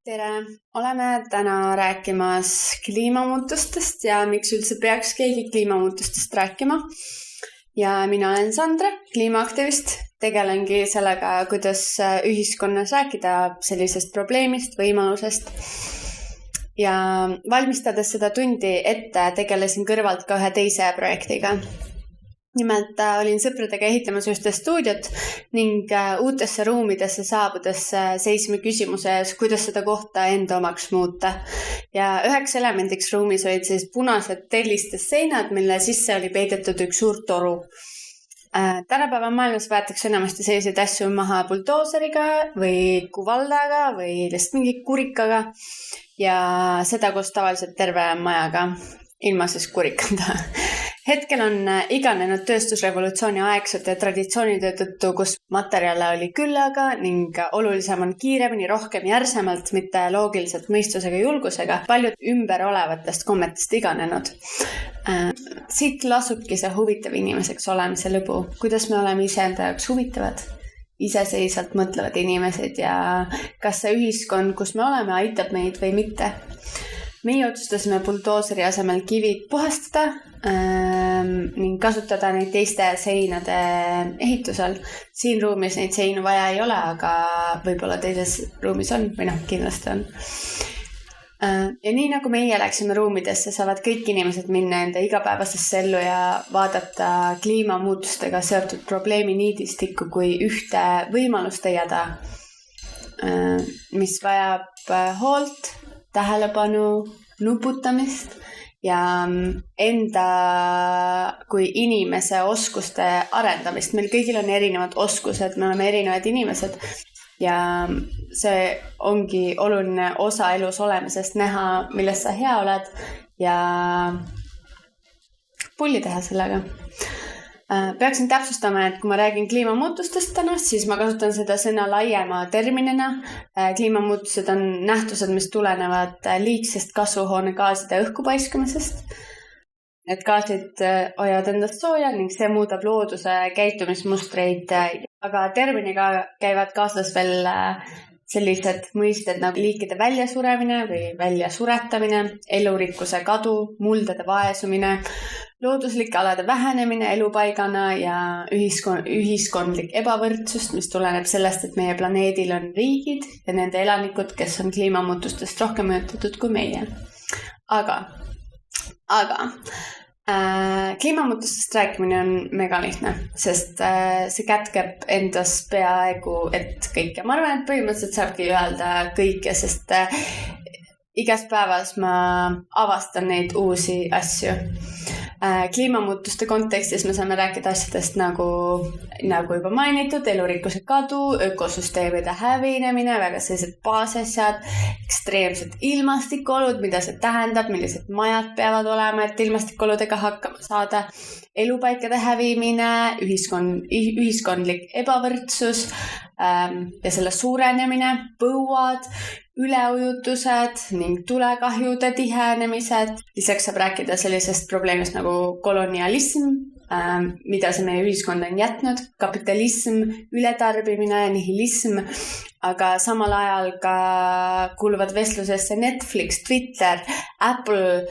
Tere! Oleme täna rääkimas kliimamuutustest ja miks üldse peaks keegi kliimamuutustest rääkima. Ja mina olen Sandra, kliimaaktivist. Tegelengi sellega, kuidas ühiskonnas rääkida sellisest probleemist, võimalusest. Ja valmistades seda tundi ette, tegelesin kõrvalt ka ühe teise projektiga. Nimelt olin sõpradega ehitlemas ühte stuudiot ning uutesse ruumidesse saabudes seisime küsimuse ees, kuidas seda kohta enda omaks muuta. Ja üheks elemendiks ruumis olid siis punased tellistes seinad, mille sisse oli peidetud üks suur toru. Tänapäeva maailmas võetakse enamasti selliseid asju maha buldooseriga või kuvaldaga või lihtsalt mingi kurikaga ja seda koos tavaliselt terve majaga, ilma siis kurikanda. Hetkel on iganenud tööstusrevolutsiooni aegsete traditsioonide tõttu, kus materjale oli küllaga ning olulisem on kiiremini, rohkem järsemalt, mitte loogiliselt mõistusega julgusega, paljud ümber olevatest kommetest iganenud. Siit lasubki see huvitav inimeseks olemise lõbu, kuidas me oleme iseenda jaoks huvitavad, iseseisvalt mõtlevad inimesed ja kas see ühiskond, kus me oleme, aitab meid või mitte. Meie otsustasime buldooseri asemel kivid puhastada ning kasutada neid teiste seinade ehitusel. Siin ruumis neid seinu vaja ei ole, aga võib-olla teises ruumis on või kindlasti on. Ja nii nagu meie läksime ruumidesse, saavad kõik inimesed minna enda igapäevasesse ellu ja vaadata kliimamuutustega seotud probleemi niidistikku kui ühte võimaluste jada, mis vajab hoolt, tähelepanu, nuputamist ja enda kui inimese oskuste arendamist. Meil kõigil on erinevad oskused, me oleme erinevad inimesed ja see ongi oluline osa elus olemisest näha, milles sa hea oled ja pulli teha sellega. Peaksin täpsustama, et kui ma räägin kliimamuutustest täna, siis ma kasutan seda sõna laiema terminina. Kliimamuutused on nähtused, mis tulenevad liigsest kasvuhoonegaaside õhku paiskumisest. Need gaasid hoiavad endast sooja ning see muudab looduse käitumismustreid, aga terminiga käivad kaasas veel sellised mõisted nagu liikide väljasuremine või väljasuretamine, elurikkuse kadu, muldade vaesumine, looduslike alade vähenemine elupaigana ja ühiskondlik ebavõrdsust, mis tuleneb sellest, et meie planeedil on riigid ja nende elanikud, kes on kliimamuutustest rohkem mõjutatud kui meie. Aga kliimamuutustest rääkimine on mega lihtne, sest see kätkeb endas peaaegu et kõike. Ma arvan, et põhimõtteliselt saabki öelda kõike, sest igas päevas ma avastan neid uusi asju. Kliimamuutuste kontekstis me saame rääkida asjadest nagu juba mainitud, elurikkuse kadu, ökosüsteemide hävinemine, väga sellised baasasjad, ekstreemsed ilmastikuolud, mida see tähendab, millised majad peavad olema, et ilmastikuoludega hakkama saada, elupaikade hävimine, ühiskondlik ebavõrdsus ja selle suurenemine, põuad, üleujutused ning tulekahjude tihenemised. Lisaks saab rääkida sellisest probleemist nagu kolonialism, mida see meie ühiskond on jätnud, kapitalism, ületarbimine, nihilism, aga samal ajal ka kuuluvad vestlusesse Netflix, Twitter, Apple,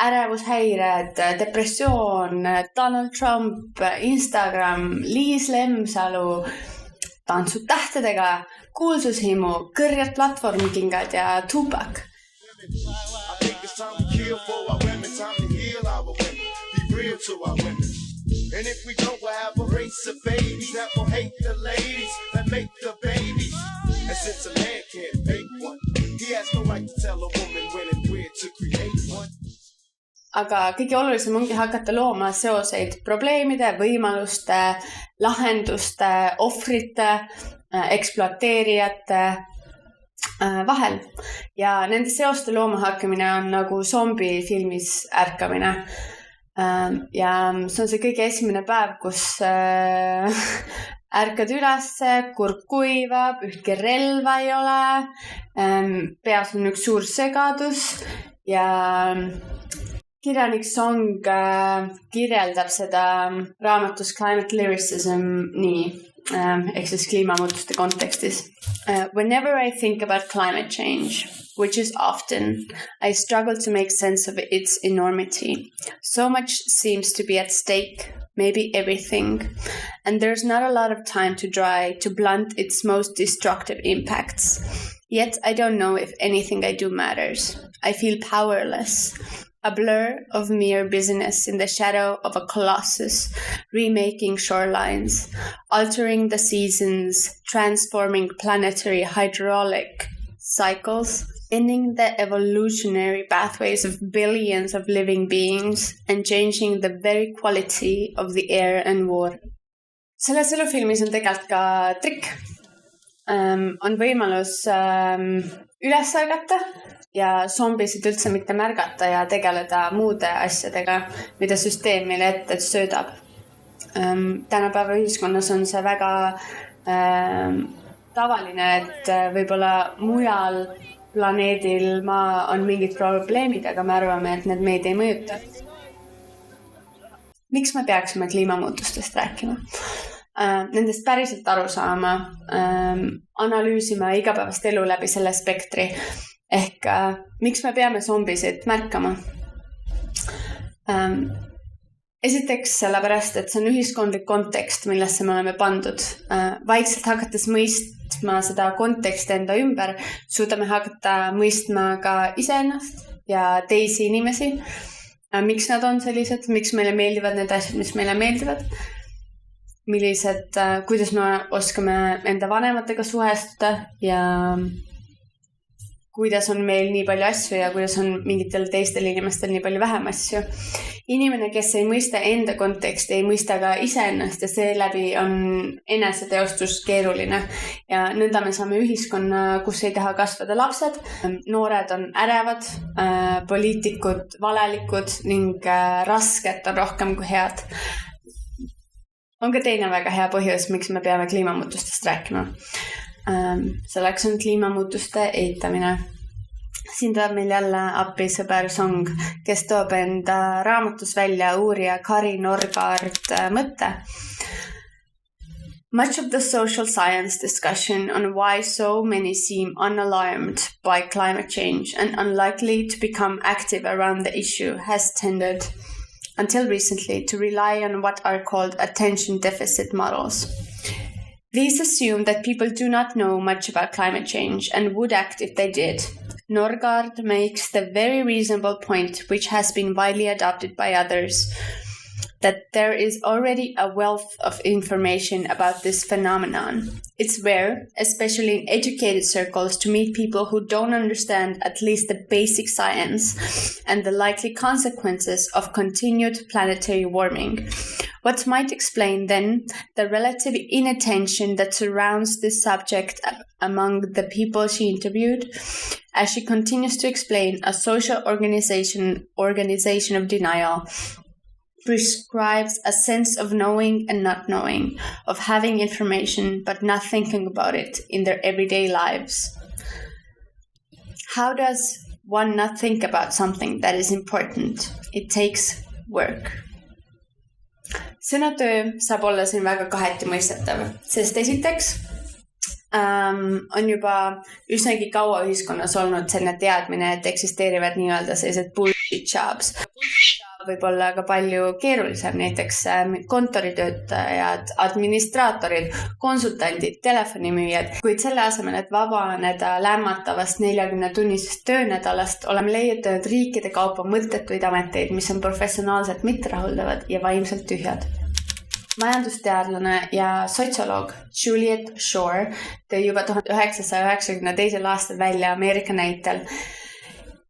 ärevushäired, depressioon, Donald Trump, Instagram, Liis Lemsalu, tantsud tähtedega, kuulsushimu, kõrged platvormikingad ja Tupac. And if we don't, we'll have a race of babies that will hate the ladies that make the babies. And since a man can't make one, he has no right to tell a woman when and where to create one. Aga kõige olulisem ongi hakata looma seoseid probleemide, võimaluste, lahenduste, ohvrite, ekspluateerijate vahel. Ja nende seoste looma hakkamine on nagu zombifilmis ärkamine. Ja see on see kõige esimene päev, kus ärkad ülesse, kurk kuivab, ühtki relva ei ole, peas on üks suur segadus ja kirjanik Song kirjeldab seda raamatus Climate Lyricism nii. ehk siis kliimamuutuste kontekstis. Whenever I think about climate change, which is often, I struggle to make sense of its enormity. So much seems to be at stake, maybe everything, and there's not a lot of time to try to blunt its most destructive impacts. Yet I don't know if anything I do matters. I feel powerless, a blur of mere business in the shadow of a colossus, remaking shorelines, altering the seasons, transforming planetary hydraulic cycles, bending the evolutionary pathways of billions of living beings, and changing the very quality of the air and water. Selles elufilmis on tegelikult ka trikk. On võimalus üles ärgata ja zombisid üldse mitte märgata ja tegeleda muude asjadega, mida süsteem meile ette söödab. Tänapäeva ühiskonnas on see väga tavaline, et võib-olla mujal planeedil maa on mingid probleemid, aga me arvame, et need meid ei mõjuta. Miks me peaksime kliimamuutustest rääkima? Nendest päriselt aru saama, analüüsima igapäevast elu läbi selle spektri. Ehk miks me peame zombisid märkama? Esiteks sellepärast, et see on ühiskondlik kontekst, millesse me oleme pandud. Vaikselt hakates mõistma seda konteksti enda ümber, suudame hakata mõistma ka iseennast ja teisi inimesi. Miks nad on sellised, miks meile meeldivad need asjad, mis meile meeldivad? Kuidas me oskame enda vanematega suhestuda ja kuidas on meil nii palju asju ja kuidas on mingitel teistel inimestel nii palju vähem asju. Inimene, kes ei mõista enda konteksti, ei mõista ka iseennast ja seeläbi on eneseteostus keeruline. Ja nõnda me saame ühiskonna, kus ei taha kasvada lapsed. Noored on ärevad, poliitikud valelikud ning rasket on rohkem kui head. On ka teine väga hea põhjus, miks me peame kliimamuutustest rääkima. Selleks on kliimamuutuste eitamine. Siin tuleb meil jälle appi sõber Song, kes toob enda raamatus välja uurija Kari Norgaard mõtte. Much of the social science discussion on why so many seem unalarmed by climate change and unlikely to become active around the issue has tended until recently to rely on what are called attention deficit models. These assume that people do not know much about climate change and would act if they did. Norgaard makes the very reasonable point, which has been widely adopted by others, that there is already a wealth of information about this phenomenon. It's rare, especially in educated circles, to meet people who don't understand at least the basic science and the likely consequences of continued planetary warming. What might explain, then, the relative inattention that surrounds this subject among the people she interviewed, as she continues to explain a social organization of denial, prescribes a sense of knowing and not knowing, of having information but not thinking about it in their everyday lives. How does one not think about something that is important? It takes work. Sõnatöö saab olla siin väga kaheti mõistetav, sest esiteks on juba üsnagi kaua ühiskonnas olnud selline teadmine, et eksisteerivad nii-öelda sellised bullshit jobs. Võib olla ka palju keerulisem, näiteks kontoritöötajad, administraatorid, konsultandid, telefonimüüjad, kuid selle asemel, et vabaneda lämmatavast 40-tunnisest töönädalast, oleme leiutanud riikide kaupa mõttetuid ameteid, mis on professionaalselt mitterahuldavad ja vaimselt tühjad. Majandusteadlane ja sotsioloog Juliet Shore tõi juba 1992. aastal välja Ameerika näitel.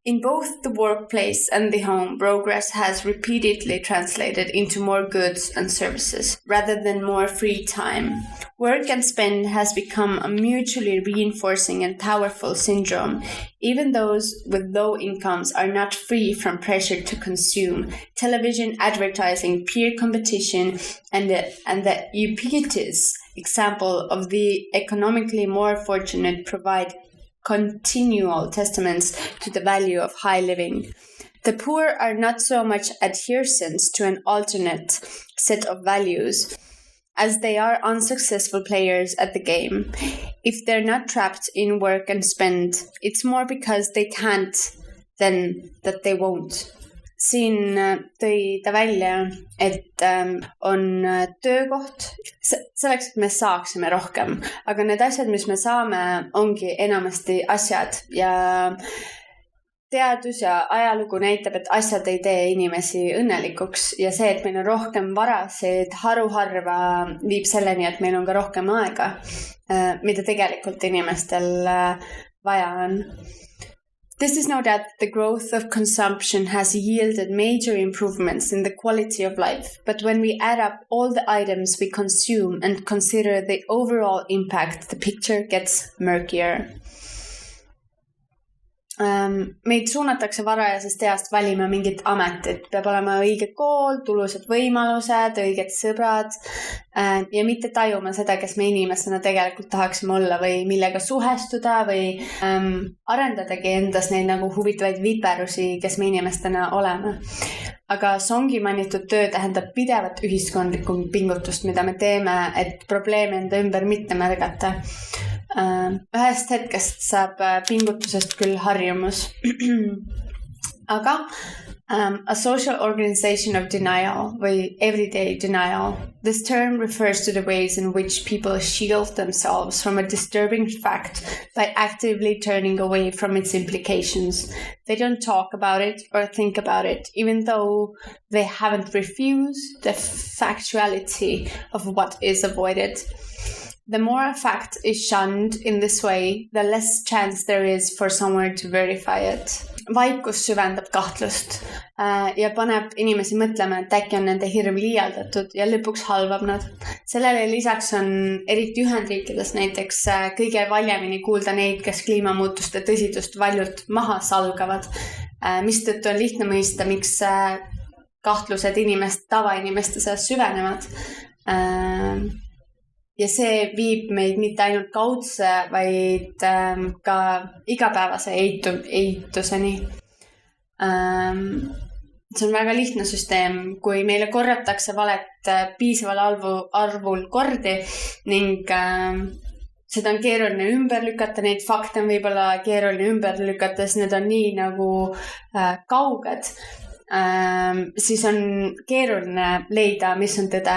In both the workplace and the home, progress has repeatedly translated into more goods and services, rather than more free time. Work and spend has become a mutually reinforcing and powerful syndrome. Even those with low incomes are not free from pressure to consume. Television, advertising, peer competition, and the ubiquitous example of the economically more fortunate provide continual testaments to the value of high living. The poor are not so much adherents to an alternate set of values as they are unsuccessful players at the game. If they're not trapped in work and spend, it's more because they can't than that they won't. Siin tõi ta välja, et on töökoht selleks, et me saaksime rohkem, aga need asjad, mis me saame, ongi enamasti asjad ja teadus ja ajalugu näitab, et asjad ei tee inimesi õnnelikuks ja see, et meil on rohkem varasid haruharva viib selleni, et meil on ka rohkem aega, mida tegelikult inimestel vaja on. This is no doubt the growth of consumption has yielded major improvements in the quality of life, but when we add up all the items we consume and consider the overall impact, the picture gets murkier. Meid suunatakse varajasest east valima mingit ametit. Peab olema õige kool, tulusad võimalused, õiged sõbrad ja mitte tajuma seda, kes me inimestena tegelikult tahaksime olla või millega suhestuda või arendadagi endas neid nagu huvitavaid viperusi, kes me inimestena oleme. Aga Songi mainitud töö tähendab pidevat ühiskondlikku pingutust, mida me teeme, et probleeme enda ümber mitte märgata. Ühest hetkest saab pingutusest küll harjumus. Aga a social organization of denial või everyday denial. This term refers to the ways in which people shield themselves from a disturbing fact by actively turning away from its implications. They don't talk about it or think about it, even though they haven't refused the factuality of what is avoided. The more a fact is shunned in this way, the less chance there is for someone to verify it. Vaikus süvendab kahtlust ja paneb inimesi mõtlema, et äkki on nende hirm liialdatud ja lõpuks halvab nad. Sellele lisaks on eriti Ühendriikides näiteks kõige valjemini kuulda neid, kes kliimamuutuste tõsidust valjult maha salgavad, mistõttu on lihtne mõista, miks kahtlused tavainimeste seas süvenevad. Ja see viib meid mitte ainult kaudse, vaid ka igapäevase eituseni. See on väga lihtne süsteem, kui meile korratakse valet piisaval arvul kordi ning seda on keeruline ümber lükata, neid fakte on võib-olla keeruline ümber lükata, sest need on nii nagu kauged. Siis on keeruline leida, mis on tõde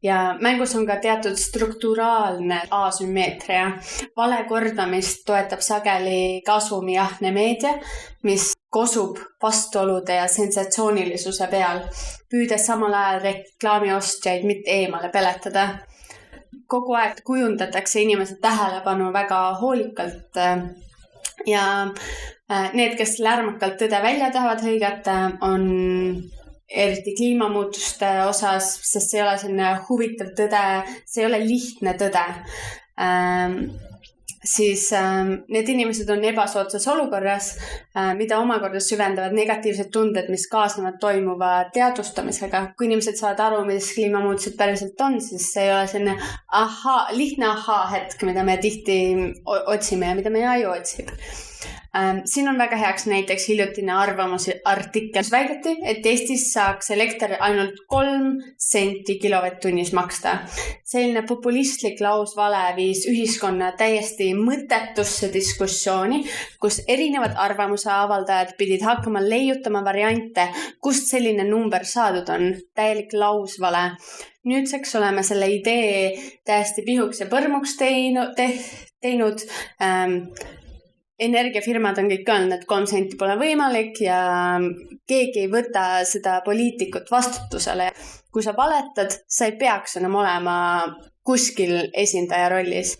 ja mängus on ka teatud strukturaalne asümmeetria. Vale kordamist toetab sageli kasumijahne meedia, mis kosub vastuolude ja sensatsioonilisuse peal, püüdes samal ajal reklaamiostjaid mitte eemale peletada. Kogu aeg kujundatakse inimese tähelepanu väga hoolikalt ja need, kes lärmakalt tõde välja tahavad hõigata, on eriti kliimamuutuste osas, sest see ei ole selline huvitav tõde, see ei ole lihtne tõde. Siis need inimesed on ebasoodsas olukorras, mida omakorda süvendavad negatiivsed tunded, mis kaasnevad toimuva teadvustamisega. Kui inimesed saavad aru, mis kliimamuutused päriselt on, siis see ei ole selline lihtne hetk, mida me tihti otsime ja mida meie aju otsib. Siin on väga heaks näiteks hiljutine arvamusartikkel. Väideti, et Eestis saaks elekter ainult 3 senti kilovatt-tunnis maksta. Selline populistlik lausvale viis ühiskonna täiesti mõttetusse diskussiooni, kus erinevad arvamuse avaldajad pidid hakkama leiutama variante, kust selline number saadud on. Täielik lausvale. Nüüdseks oleme selle idee täiesti pihuks ja põrmuks teinud. Energiafirmad on kõik öelnud, et 3 senti pole võimalik ja keegi ei võta seda poliitikut vastutusele. Kui sa valetad, sa ei peaks enam olema kuskil esindaja rollis.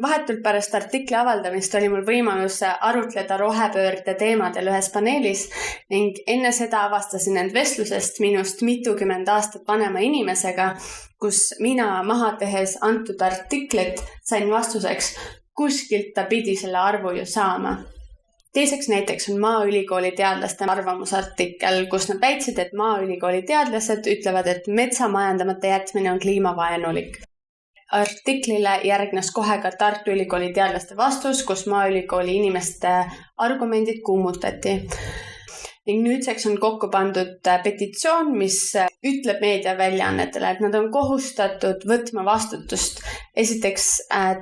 Vahetult pärast artikli avaldamist oli mul võimalus arutleda rohepöörde teemadel ühes paneelis ning enne seda avastasin end vestlusest minust mitukümmend aastat vanema inimesega, kus mina maha tehes antud artiklit sain vastuseks, kuskilt ta pidi selle arvu ju saama. Teiseks näiteks on Maaülikooli teadlaste arvamusartikkel, kus nad väitsid, et Maaülikooli teadlased ütlevad, et metsa majandamata jätmine on kliimavaenulik. Artiklile järgnes kohe ka Tartu Ülikooli teadlaste vastus, kus Maaülikooli inimeste argumendid kuumutati. Ning nüüdseks on kokku pandud petitsioon, mis ütleb meediaväljaannetele, et nad on kohustatud võtma vastutust. Esiteks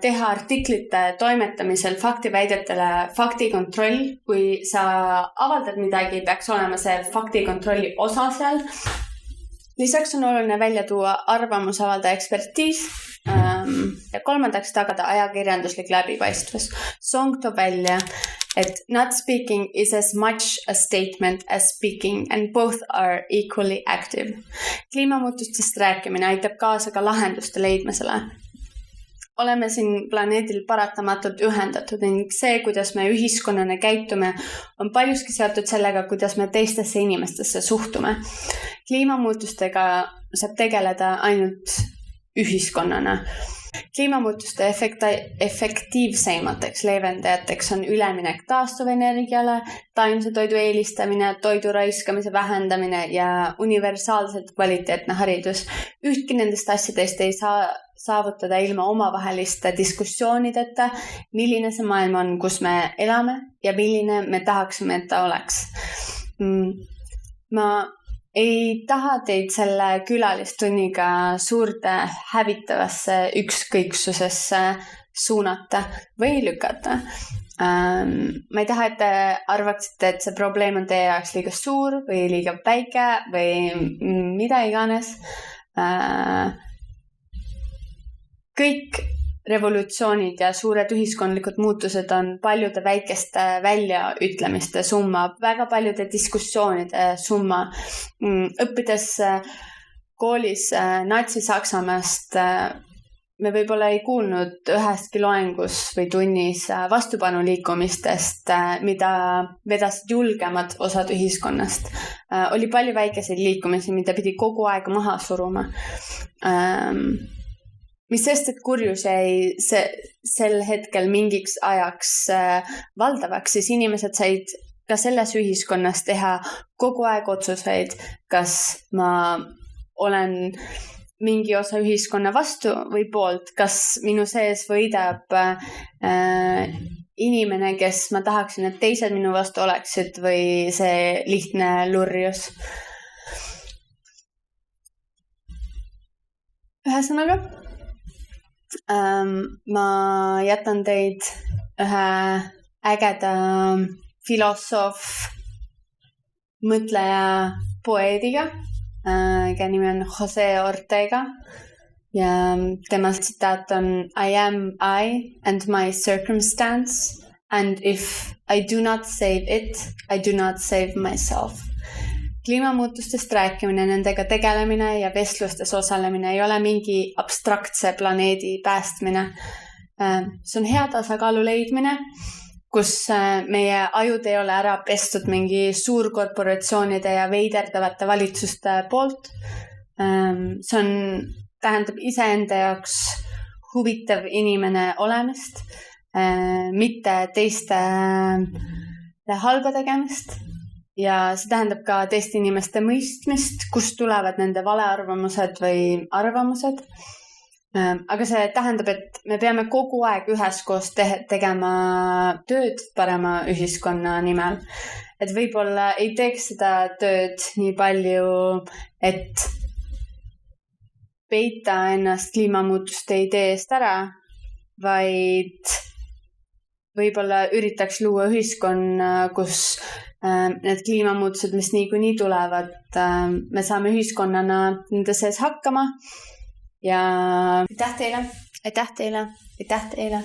teha artiklite toimetamisel faktiväidetele faktikontroll. Kui sa avaldad midagi, peaks olema see faktikontrolli osa seal. Lisaks on oluline välja tuua arvamusavaldaja ekspertiis. Ja kolmandaks tagada ajakirjanduslik läbipaistvus. Song toob välja, et not speaking is as much a statement as speaking and both are equally active. Kliimamuutustest rääkimine aitab kaasa ka lahenduste leidmisele. Oleme siin planeedil paratamatult ühendatud ning see, kuidas me ühiskonnana käitume, on paljuski seotud sellega, kuidas me teistesse inimestesse suhtume. Kliimamuutustega saab tegeleda ainult ühiskonnana. Kliimamuutuste efektiivseimateks leevendajateks on üleminek taastuvenergiale, taimse toidu eelistamine, toidu raiskamise vähendamine ja universaalselt kvaliteetne haridus. Ühtki nendest asjadest ei saa saavutada ilma omavaheliste diskussioonideta, milline see maailm on, kus me elame ja milline me tahaksime, et ta oleks. Ma ei taha teid selle külalistunniga suurde hävitavasse ükskõiksusesse suunata või lükata. Ma ei taha, et te arvaksite, et see probleem on teie jaoks liiga suur või liiga väike või mida iganes. Kõik revolutsioonid ja suured ühiskondlikud muutused on paljude väikeste väljaütlemiste summa, väga paljude diskussioonide summa. Õppides koolis Natsi-Saksamaast me võib-olla ei kuulnud ühestki loengus või tunnis vastupanuliikumistest, mida vedasid julgemad osad ühiskonnast. Oli palju väikeseid liikumisi, mida pidi kogu aeg maha suruma. Mis sest, et kurjus jäi sel hetkel mingiks ajaks valdavaks, siis inimesed said ka selles ühiskonnas teha kogu aeg otsuseid, kas ma olen mingi osa ühiskonna vastu või poolt, kas minu sees võidab inimene, kes ma tahaksin, et teised minu vastu oleksid või see lihtne lurjus. Ühesõnaga, ma jätan teid ühe ägeda filosoof, mõtleja, poeediga, kelle nimi on Jose Ortega ja tema tsitaat on I am I and my circumstance and if I do not save it, I do not save myself. Kliimamuutustest rääkimine, nendega tegelemine ja vestlustes osalemine ei ole mingi abstraktse planeedi päästmine. See on hea tasakaalu leidmine, kus meie ajud ei ole ära pestud mingi suurkorporatsioonide ja veiderdavate valitsuste poolt. See tähendab iseenda jaoks huvitav inimene olemist, mitte teiste halba tegemist. Ja see tähendab ka teiste inimeste mõistmist, kust tulevad nende valearvamused või arvamused. Aga see tähendab, et me peame kogu aeg üheskoos tegema tööd parema ühiskonna nimel. Et võib-olla ei teeks seda tööd nii palju, et peita ennast kliimamuutuste ideest ära, vaid võib-olla üritaks luua ühiskonna, kus need kliimamuutused, mis niikuinii tulevad, me saame ühiskonnana nende sees hakkama ja aitäh teile.